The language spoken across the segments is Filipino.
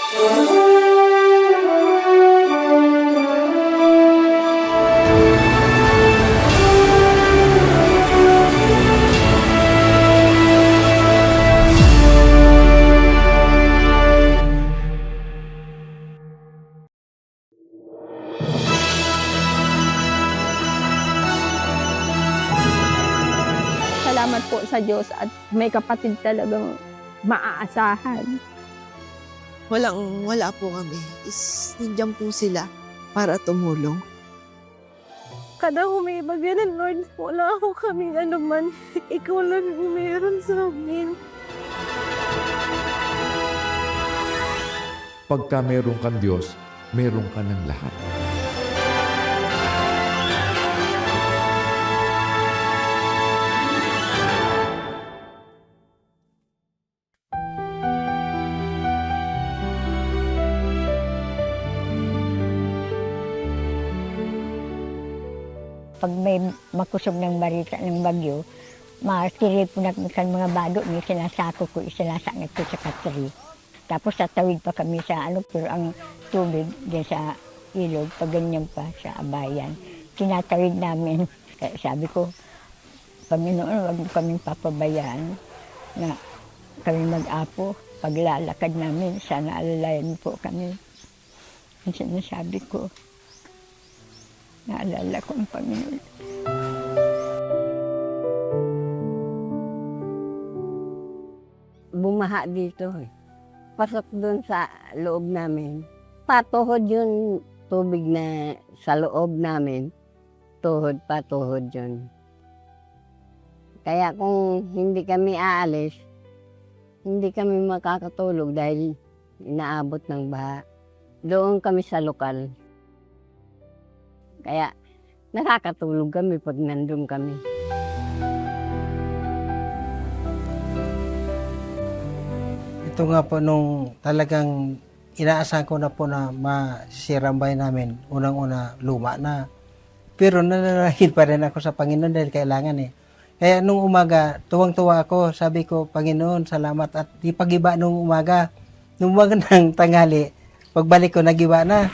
Salamat po sa Diyos at may kapatid talagang maaasahan. Wala po kami. Nandiyan po sila para tumulong. Kada humibag yan, Lord, wala ako kaming anuman. Ikaw lang yung meron sa amin. Pagka meron kang Diyos, meron ka ng lahat. Pag may makusog ng barita ng bagyo, makakiripunak kan mga bado ni sinasako ko, isinasangat ko sa katri. Tapos tatawid pa kami sa pero ang tubig din sa ilog, pag ganyan pa sa abayan. Tinatawid namin. Kaya sabi ko, Panginoon, wag mo kaming papabayaan na kami mag-apo. Paglalakad namin, sana alalayan mo po kami. Ang sinasabi ko, naalala ko ang Panginoon. Bumaha dito eh. Pasok doon sa loob namin. Patuhod yung tubig na sa loob namin. Patuhod yun. Kaya kung hindi kami aalis, hindi kami makakatulog dahil inaabot ng baha. Doon kami sa lokal. Kaya nakakatulog kami pag nandun kami. Ito nga po nung talagang inaasahan ko na po na masisirang bahay namin, unang-una luma na. Pero nananahid pa rin ako sa Panginoon dahil kailangan eh. Kaya nung umaga, tuwang-tuwa ako, sabi ko, Panginoon, salamat at ipag-iba nung umaga. Nung umaga ng tanghali, pagbalik ko, nag-iba na.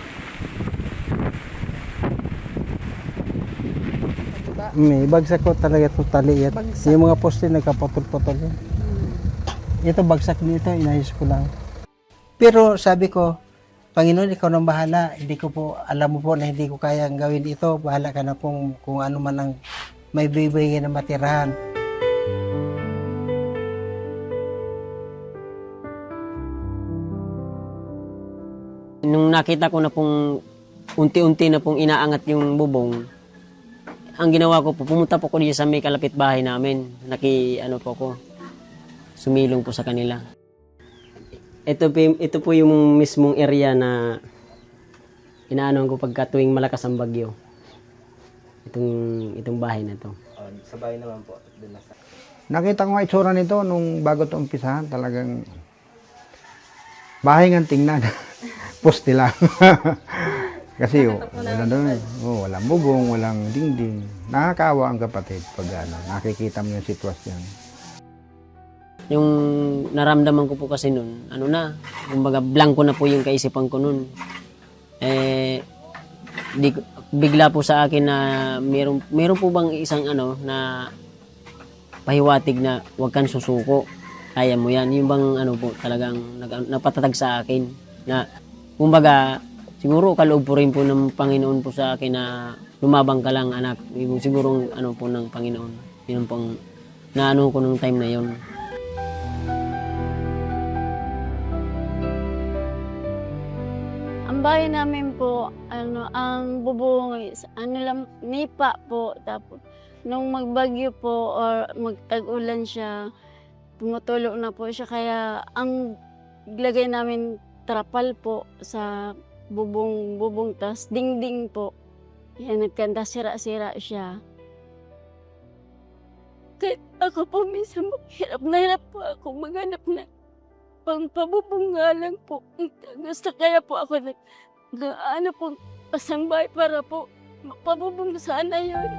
May bagsak ko talaga totally yan. Yung mga poste nagkaputol-putol yan. Ito bagsak nito, inayos ko lang. Pero sabi ko, Panginoon, ikaw nang bahala. Hindi ko po, alam mo po na hindi ko kayang gawin ito. Bahala ka na kung ano man ang may bibigay na matirahan. Nung nakita ko na pong unti-unti na pong inaangat yung bubong, ang ginawa ko po, pumunta po ko dito sa may kalapit bahay namin. Sumilong po sa kanila. Ito po yung mismong area na inaano ko pagka tuwing malakas ang bagyo. Itong bahay na to. Sa bahay naman po. Nakita ko nga itsura nito nung bago ito umpisahan. Talagang bahay nga tingnan. Poste lang. Kasi walang bubong, walang dingding. Nakakaawa ang kapatid pag nakikita mo yung sitwasyon. Yung naramdaman ko po kasi noon, kumbaga blanco na po yung kaisipan ko noon. Bigla po sa akin na meron po bang isang na pahiwatig na huwag kang susuko. Kaya mo yan. Yung bang po talagang napatatag sa akin na kumbaga siguro kaloob po rin po ng Panginoon po sa akin na lumabang ka lang anak. Siguro po ng Panginoon. Yun pong naano ko nung time na yun. Ang bahay namin po, ang bubong, nipa po. Tapos, nung magbagyo po or magtag-ulan siya, tumutulo na po siya. Kaya, ang lagay namin trapal po sa bubong, tas dingding po. Yan, nagkanda, sira-sira siya. Kahit ako po, minsan hirap na hirap po ako maghanap na pang-pabubong nga lang po. Gusto kaya po ako po, pasangbahay para po mapabubong sana yun.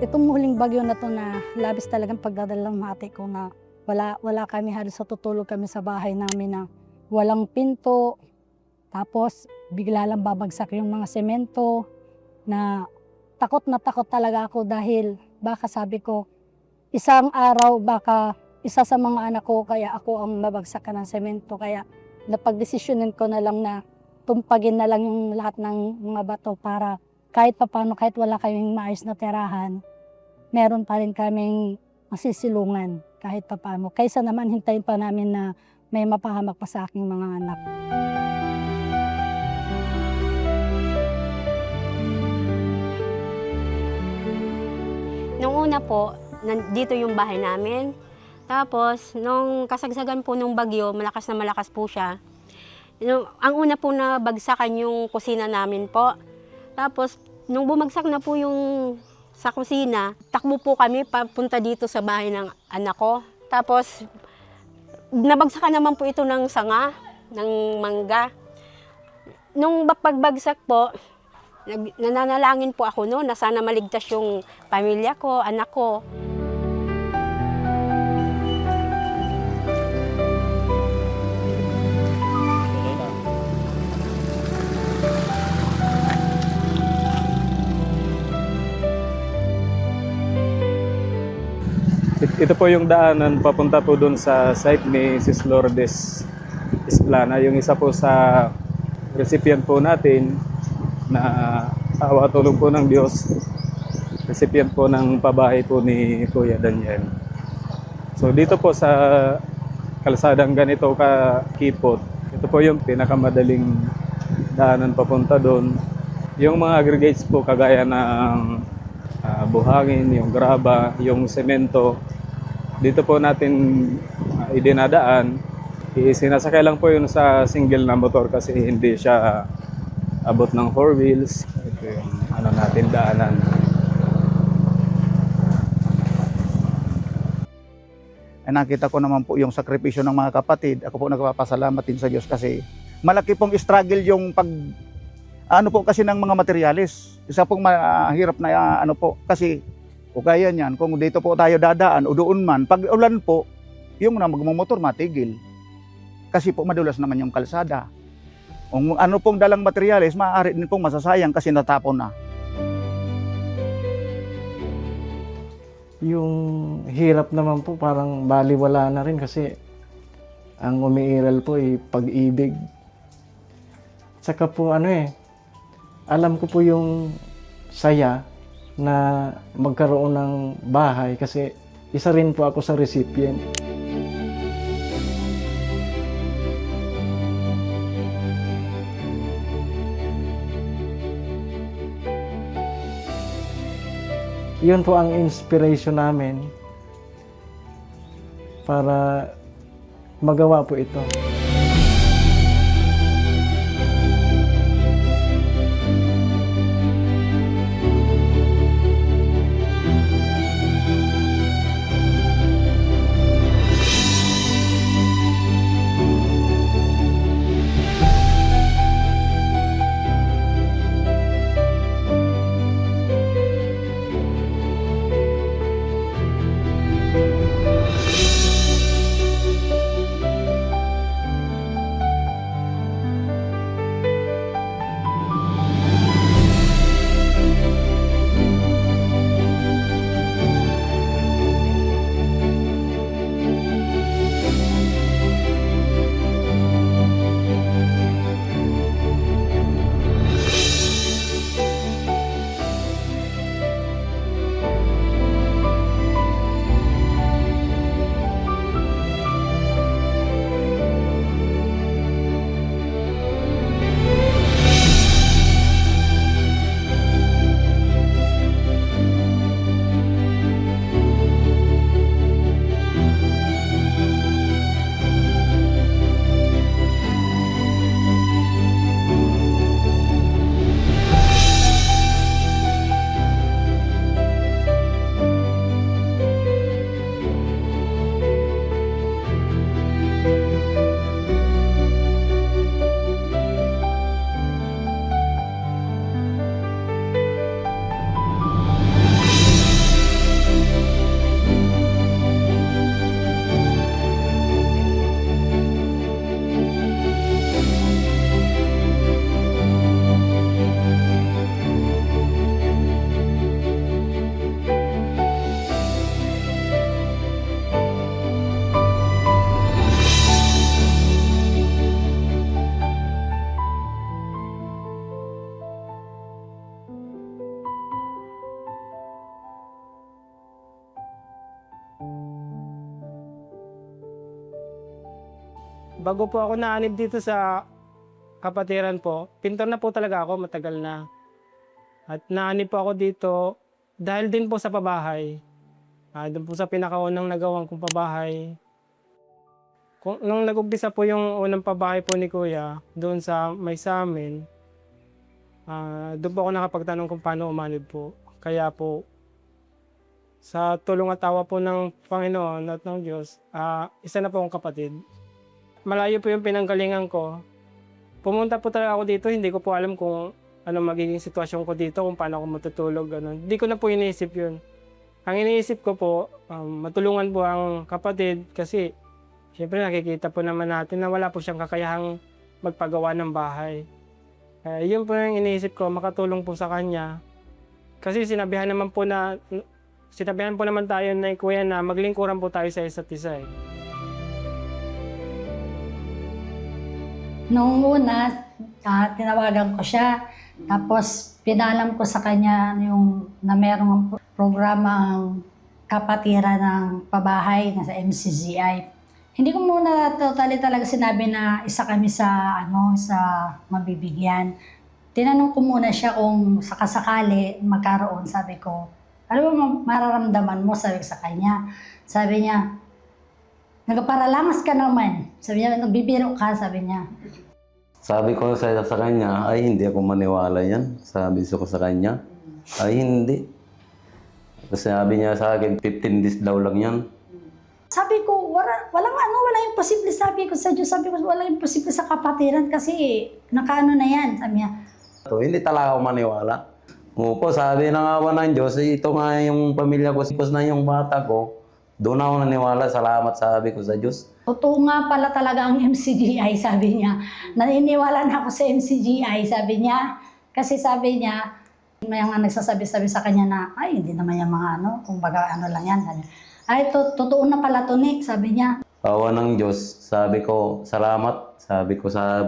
Ito Itong huling bagyo na to na labis talagang pagdadalamhati ko na wala kami, halos tutulog kami sa bahay namin na walang pinto. Tapos bigla lang babagsak yung mga semento na takot talaga ako dahil baka sabi ko, isang araw baka isa sa mga anak ko kaya ako ang mabagsakan ng semento. Kaya napagdesisyonin ko na lang na tumpagin na lang yung lahat ng mga bato para kahit papano, kahit wala kaming maayos na tirahan, meron pa rin kaming masisilungan kahit papano. Kaysa naman hintayin pa namin na may mapahamak pa sa aking mga anak. Nung una po, nandito yung bahay namin. Tapos, nung kasagsagan po nung bagyo, malakas na malakas po siya. Ang una po na bagsakan yung kusina namin po. Tapos, nung bumagsak na po yung sa kusina, takbo po kami papunta dito sa bahay ng anak ko. Tapos, nabagsakan naman po ito ng sanga, ng mangga. Nung pagbagsak po, nananalangin po ako noon na sana maligtas yung pamilya ko, anak ko. Ito po yung daanan papunta po doon sa site ni Sis Lourdes Isplana. Yung isa po sa recipient po natin na awa tulong po ng Diyos. Recipient po ng pabahay po ni Kuya Daniel. So dito po sa kalsadang ganito kakipot, ito po yung pinakamadaling daanan papunta doon. Yung mga aggregates po kagaya ng buhangin, yung graba, yung semento, dito po natin idinadaan. Sinasakay lang po yun sa single na motor kasi hindi siya abot ng 4 wheels. Ito yung natin daanan. Nakita ko naman po yung sakripisyo ng mga kapatid. Ako po nagpapasalamat din sa Diyos kasi malaki pong struggle yung kasi ng mga materialis. Isa pong mahirap na kasi o kaya niyan, kung dito po tayo dadaan o doon man, pag ulan po, yung magmumotor matigil. Kasi po madulas naman yung kalsada. Kung ano pong dalang materialis, maaari din pong masasayang kasi natapon na. Yung hirap naman po parang baliwala na rin kasi ang umiiral po ay pag-ibig. Saka po alam ko po yung saya na magkaroon ng bahay kasi isa rin po ako sa recipient. Yun po ang inspiration namin para magawa po ito. Bago po ako naanib dito sa kapatiran po, pintor na po talaga ako, matagal na. At naanib po ako dito dahil din po sa pabahay. Doon po sa pinakaunang nagawang kong pabahay. Nung nag-umpisa po yung unang pabahay po ni Kuya, doon sa may sa amin, doon po ako nakapagtanong kung paano umanib po. Kaya po, sa tulong at awa po ng Panginoon at ng Diyos, isa na po akong kapatid. Malayo po yung pinanggalingan ko. Pumunta po talaga ako dito, hindi ko po alam kung ano magiging sitwasyon ko dito, kung paano ako matutulog. Ganun. Hindi ko na po iniisip yun. Ang iniisip ko po, matulungan po ang kapatid kasi siyempre nakikita po naman natin na wala po siyang kakayahang magpagawa ng bahay. Yun po yung iniisip ko, makatulong po sa kanya. Kasi sinabihan naman tayo na Kuya na maglingkuran po tayo sa isa't isa eh. Noong una, tinawagan ko siya. Tapos pinalam ko sa kanya yung na merong programa ang kapatiran ng pabahay na sa MCGI. Hindi ko muna totally talaga sinabi na isa kami sa mabibigyan. Tinanong ko muna siya kung sakasakali magkaroon, sabi ko. Ano ba mararamdaman mo, sabi ko sa kanya. Sabi niya, nagparalangas ka naman. Sabi niya, nagbibiro ka, sabi niya. Sabi ko sa kanya, ay hindi ako maniwala yan. Sabi ko sa kanya, ay hindi. Kasi sabi niya sa akin, 15 days daw lang yan. Sabi ko, walang imposible, sabi ko sa Diyos. Sabi ko, walang imposible sa kapatiran kasi nakaano na yan, sabi niya. Hindi talaga ako maniwala. Opo, sabi ng awa ng Diyos, ito nga yung pamilya ko, sipos na yung bata ko. Doon ako naniwala, salamat sabi ko sa Diyos. Totoo nga pala talaga ang MCGI, sabi niya. Naniniwala na ako sa MCGI, sabi niya. Kasi sabi niya, may mga nagsasabi-sabi sa kanya na, ay, hindi naman yung mga kumbaga lang yan. Ay, totoo na pala to, Nick, sabi niya. Awa ng Diyos, sabi ko, salamat, sabi ko sa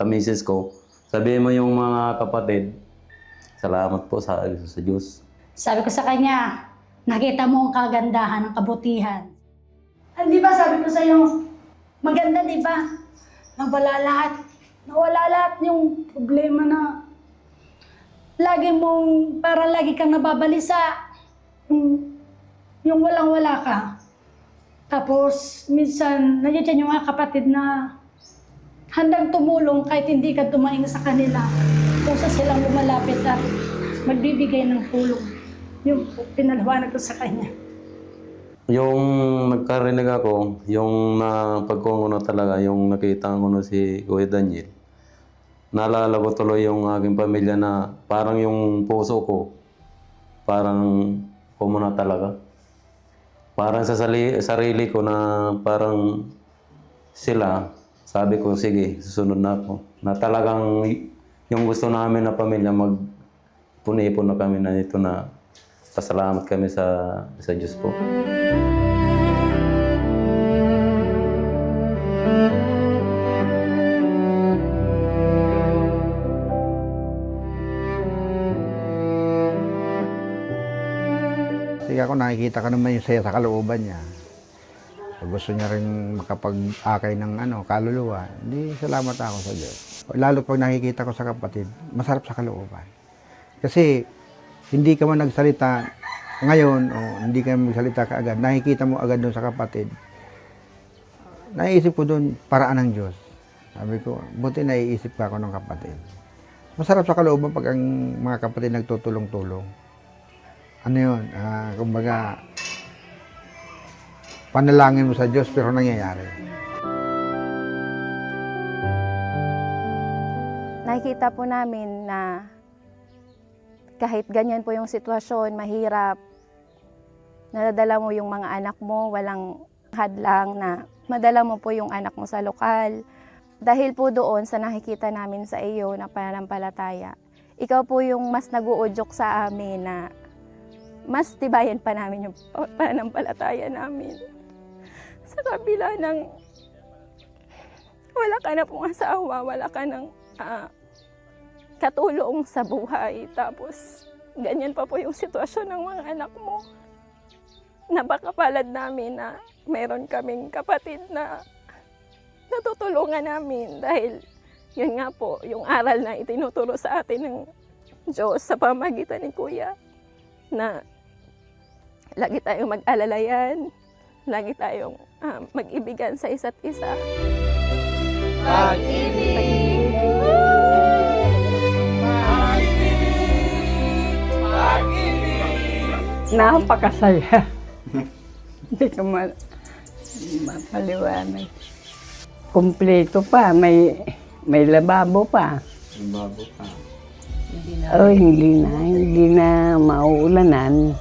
misis ko. Sabi mo yung mga kapatid, salamat po sa Diyos. Sabi ko sa kanya, nakita mo ang kagandahan, ang kabutihan. Di ba sabi ko sa'yo, maganda di ba? Nawala lahat yung problema na lagi kang nababalisa. Yung walang-wala ka. Tapos, minsan, nandiyan yung mga kapatid na handang tumulong kahit hindi ka tumaing sa kanila. Kung sa silang lumalapit at magbibigay ng tulong. Yung pinalwanag ko sa kanya. Yung nagkarinig ako, yung pagkunguno talaga, yung nakita ko na si Kuya Daniel, naalala ko tuloy yung aking pamilya na parang yung puso ko, parang kumuna talaga. Parang sa sarili ko na parang sila, sabi ko, sige, susunod na ako. Na talagang yung gusto namin na pamilya, magpuni-ipon na kami na ito na pasalamat kami sa Diyos po. Sige ako, nakikita ka naman yung saya sa kalooban niya. Pag gusto niya rin makapag-akay ng kaluluwa, hindi salamat ako sa Diyos. Lalo pag nakikita ko sa kapatid, masarap sa kalooban. Kasi hindi ka man nagsalita ngayon o hindi ka magsalita kaagad, nakikita mo agad doon sa kapatid. Naiisip ko doon, paraan ng Diyos. Sabi ko, buti naiisip ka ako ng kapatid. Masarap sa kalooban pag ang mga kapatid nagtutulong-tulong. Ano yun? Kumbaga, panalangin mo sa Diyos pero nangyayari. Nakikita po namin na kahit ganyan po yung sitwasyon, mahirap, nadadala mo yung mga anak mo, walang hadlang na madala mo po yung anak mo sa lokal. Dahil po doon sa nakikita namin sa iyo na pananampalataya, ikaw po yung mas nag-uudyok sa amin na mas tibayan pa namin yung pananampalataya namin. Sa kabila ng wala ka na pong asawa, wala ka ng katulong sa buhay. Tapos, ganyan pa po yung sitwasyon ng mga anak mo. Napakapalad namin na meron kaming kapatid na natutulungan namin dahil yun nga po, yung aral na itinuturo sa atin ng Diyos sa pamagitan ni Kuya na lagi tayong mag-alalayan, lagi tayong mag-ibigan sa isa't isa. Pag-ibig! Napakasaya. Hindi ko mapaliwanag. Kumpleto pa, may lababo pa. Lababo pa. Oh, hindi na mauulanan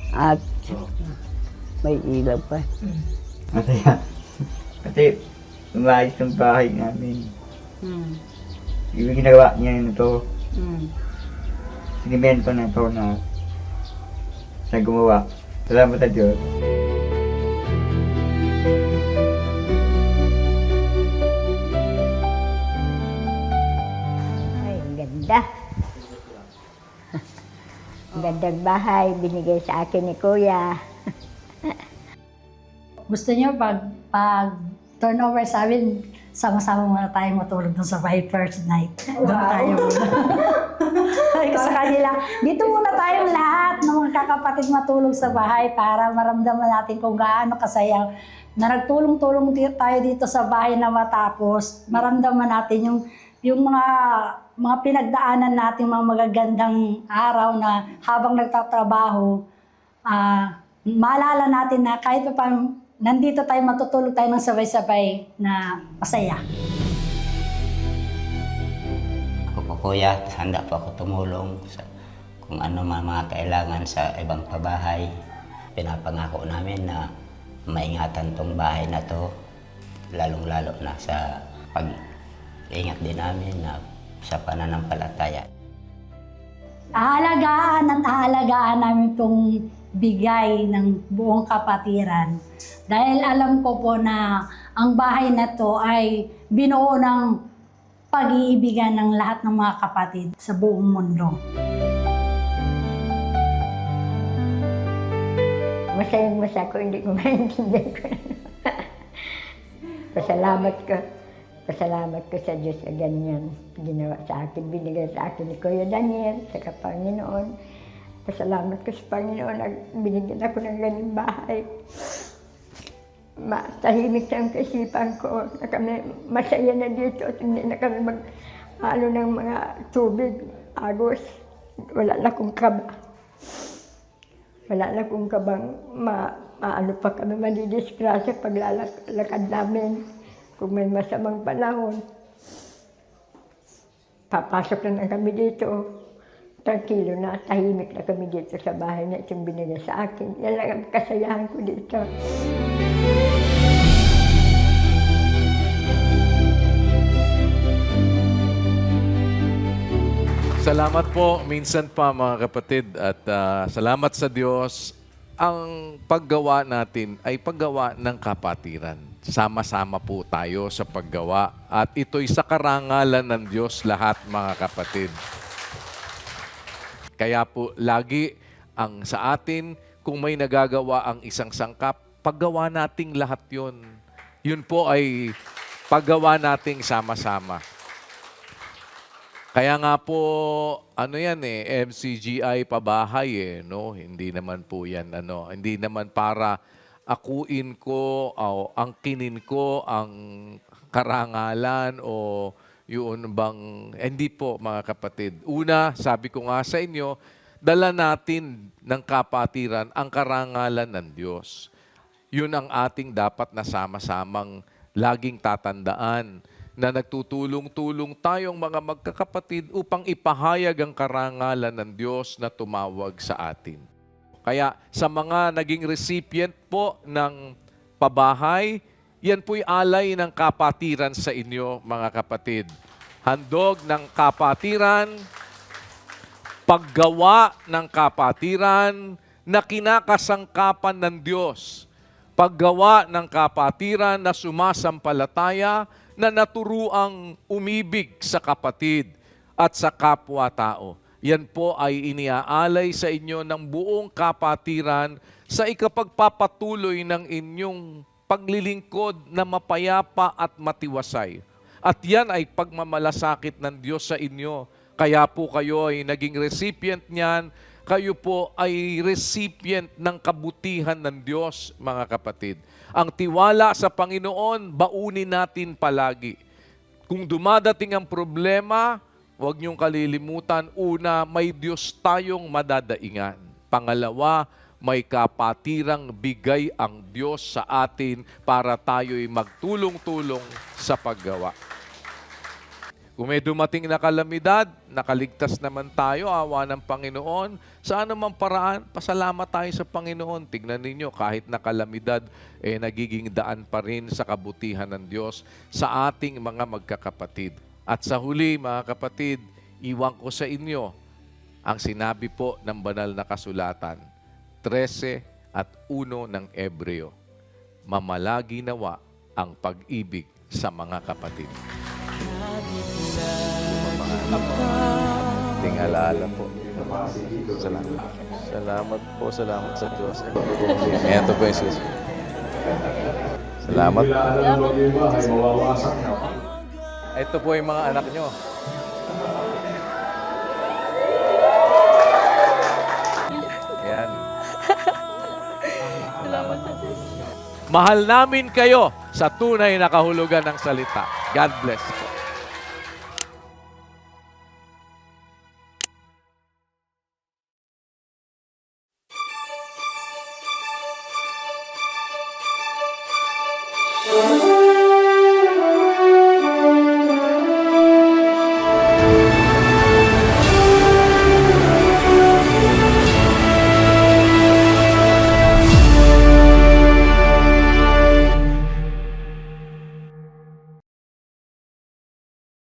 at may ilaw pa. Masaya. Kasi umayos yung bahay namin. Yung ginawa niya ito, sinimento na ito na sa gumawa. Salamat sa Diyos. Ay, ganda. Gandang bahay, binigay sa akin ni Kuya. Gusto niyo pag turnover sa amin, sama-sama muna tayong matulog dun sa bahay first night. Doon tayo muna. Sa kanila, dito muna tayong lahat ng mga kakapatid matulog sa bahay para maramdaman natin kung gaano kasaya na nagtulong-tulong tayo dito sa bahay na matapos. Maramdaman natin yung mga pinagdaanan natin, mga magagandang araw na habang nagtatrabaho, maalala natin na kahit pa nandito tayo, matutulog tayo ng sabay-sabay na masaya. Ako po kuya, handa po ako tumulong sa kung ano man mga kailangan sa ibang pabahay. Pinapangako namin na maingatan tong bahay na to, lalong-lalo na sa pag-ingat din namin na sa pananampalataya. Aalagaan at aalagaan namin itong bigay ng buong kapatiran. Dahil alam ko po na ang bahay na to ay binuo ng pag-iibigan ng lahat ng mga kapatid sa buong mundo. Masayang-masaya ko, hindi ko maintindihan ko. Pasalamat ko sa Diyos sa ganyan. Ginawa sa akin, binigay sa akin ni Kuya Daniel, sa Panginoon. Pasalamat ko sa Panginoon na binigyan ako ng ganyan bahay. Matahimik na ang kaisipan ko na kami masaya na dito at hindi na kami ng mga tubig, agos. Wala na akong kaba. Wala na akong kabang maano pa kami madidisgrasya paglalakad namin. Kung may masamang panahon, papasok na kami dito. Tranquilo na, tahimik na kami dito sa bahay na itong binigay sa akin. Yan lang ang kasayahan ko dito. Salamat po minsan pa mga kapatid at salamat sa Diyos. Ang paggawa natin ay paggawa ng kapatiran. Sama-sama po tayo sa paggawa at ito'y sa karangalan ng Diyos lahat mga kapatid. Kaya po lagi ang sa atin kung may nagagawa ang isang sangkap, paggawa nating lahat yun. Yun po ay paggawa nating sama-sama. Kaya nga po, MCGI pabahay no? Hindi naman po yan, hindi naman para akuin ko o angkinin ko ang karangalan o yun bang, hindi po mga kapatid. Una, sabi ko nga sa inyo, dala natin ng kapatiran ang karangalan ng Diyos. Yun ang ating dapat na sama-samang laging tatandaan na nagtutulong-tulong tayong mga magkakapatid upang ipahayag ang karangalan ng Diyos na tumawag sa atin. Kaya sa mga naging recipient po ng pabahay, yan po'y alay ng kapatiran sa inyo, mga kapatid. Handog ng kapatiran, paggawa ng kapatiran na kinakasangkapan ng Diyos. Paggawa ng kapatiran na sumasampalataya na naturuang umibig sa kapatid at sa kapwa-tao. Yan po ay iniaalay sa inyo ng buong kapatiran sa ikapagpapatuloy ng inyong paglilingkod na mapayapa at matiwasay. At yan ay pagmamalasakit ng Diyos sa inyo. Kaya po kayo ay naging recipient niyan. Kayo po ay recipient ng kabutihan ng Diyos, mga kapatid. Ang tiwala sa Panginoon, baunin natin palagi. Kung dumadating ang problema, huwag niyong kalilimutan. Una, may Diyos tayong madadaingan. Pangalawa, may kapatirang bigay ang Diyos sa atin para tayo'y magtulong-tulong sa paggawa. Kung may dumating na kalamidad, nakaligtas naman tayo, awa ng Panginoon. Sa anumang paraan, pasalamat tayo sa Panginoon. Tignan ninyo, kahit na kalamidad, nagiging daan pa rin sa kabutihan ng Diyos sa ating mga magkakapatid. At sa huli, mga kapatid, iwan ko sa inyo ang sinabi po ng banal na kasulatan, 13 at 1 ng Ebreo. Mamalagi nawa ang pag-ibig sa mga kapatid. Ting alaala po. Salamat po, salamat sa Diyos. Ito po Jesus. Salamat. Ito po yung mga anak nyo. Yan. Salamat po. Mahal namin kayo sa tunay na kahulugan ng salita. God bless po. Thank you.